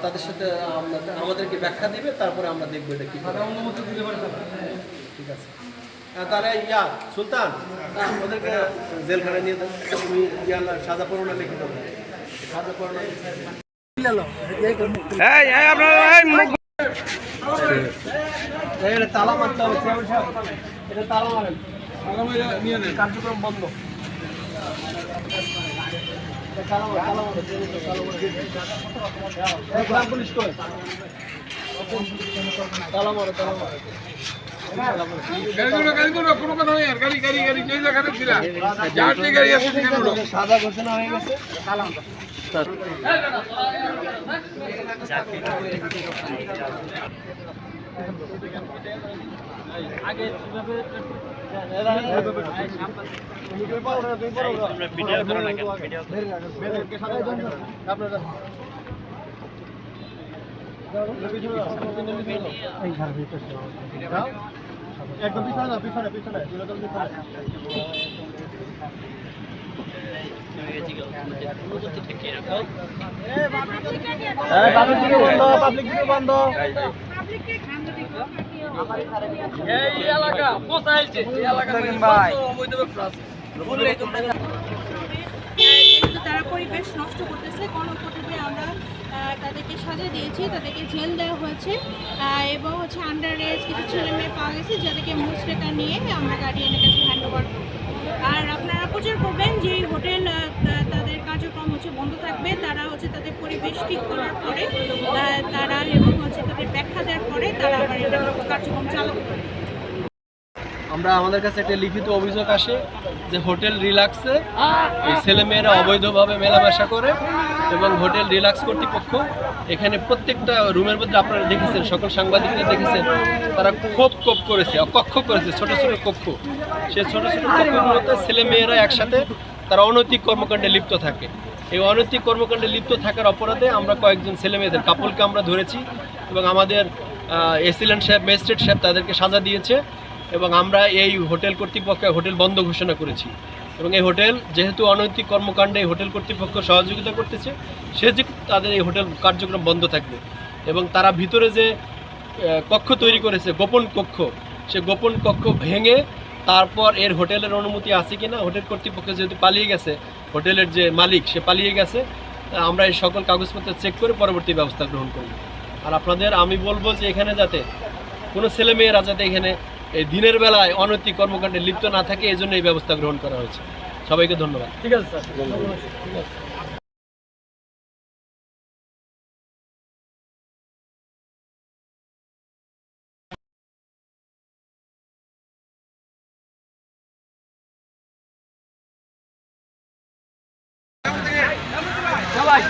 তাদের সাথে আমাদেরকে ব্যাখ্যা দিবে, তারপরে আমরা দেখবো এটা কি অনুমতি দিতে পারে। ঠিক আছে, তাহলে সুলতান ওদেরকে জেলখানায় নিয়ে দেন। তুমি সাজা পরোনা লিখে দেবো, সাজা পরোনা তালা মারতে হবে, এটা তালা মারেন, কার্যক্রম বন্ধ। পুলিশ করে তালা মারে, তালা মারে। কোনো কথা নেই, গাড়ি গাড়ি গাড়ি যে জায়গাটা ছিল গাড়ি আছে সাদা ঘোষণা হয়ে গেছে। আগে একদম পিছনে পিছনে পিছনে বন্ধ। তারা পরিবেশ নষ্ট করতেছে, গণপ্রতিনিধি আমরা তাদেরকে সাজা দিয়েছি, তাদেরকে জেল দেওয়া হয়েছে এবং হচ্ছে আন্ডার এজ কিছু ছেলে মেয়ে পাওয়া গেছে যাদেরকে মুচলেকা নিয়ে আমরা গার্ডিয়ানের কাছে হ্যান্ড ওভার করব। আর আপনারা প্রচার করবেন যে হোটেল তাদের কার্যক্রম হচ্ছে বন্ধ থাকবে, তারা হচ্ছে তাদের পরিবেশ ঠিক করার পরে তারা এবং হচ্ছে তাদের ব্যাখ্যা দেওয়ার পরে তারা আবার এটা কার্যক্রম চালু করবে। আমরা আমাদের কাছে একটা লিখিত অভিযোগ আসে যে হোটেল রিল্যাক্সে এই ছেলেমেয়েরা অবৈধভাবে মেলামেশা করে এবং হোটেল রিল্যাক্স কর্তৃপক্ষ এখানে প্রত্যেকটা রুমের মধ্যে আপনারা দেখেছেন, সকল সাংবাদিকরা দেখেছেন, তারা খোপ করেছে, কক্ষ করেছে, ছোট ছোট কক্ষ। সেই ছোট ছোট কক্ষগুলোতে ছেলেমেয়েরা একসাথে তারা অনৈতিক কর্মকাণ্ডে লিপ্ত থাকে। এই অনৈতিক কর্মকাণ্ডে লিপ্ত থাকার অপরাধে আমরা কয়েকজন ছেলেমেয়েদের কাপলকে আমরা ধরেছি এবং আমাদের এসিলেন্ট সাহেব, ম্যাজিস্ট্রেট সাহেব তাদেরকে সাজা দিয়েছে এবং আমরা এই হোটেল কর্তৃপক্ষকে হোটেল বন্ধ ঘোষণা করেছি। এবং এই হোটেল যেহেতু অনৈতিক কর্মকাণ্ডে এই হোটেল কর্তৃপক্ষ সহযোগিতা করতেছে, সেহেতু তাদের এই হোটেল কার্যক্রম বন্ধ থাকবে। এবং তারা ভিতরে যে কক্ষ তৈরি করেছে, গোপন কক্ষ, সে গোপন কক্ষ ভেঙে তারপর এর হোটেলের অনুমতি আছে কি না, হোটেল কর্তৃপক্ষ যেহেতু পালিয়ে গেছে, হোটেলের যে মালিক সে পালিয়ে গেছে, আমরা এই সকল কাগজপত্র চেক করে পরবর্তী ব্যবস্থা গ্রহণ করব। আর আপনাদের আমি বলবো যে এখানে যাতে কোনো ছেলেমেয়েরা যাতে এখানে এই দিনের বেলায় অনৈতিক কর্মকাণ্ডে লিপ্ত না থাকে, এই জন্য এই ব্যবস্থা গ্রহণ করা হয়েছে। সবাইকে ধন্যবাদ। ঠিক আছে স্যার, ঠিক আছে। সবাই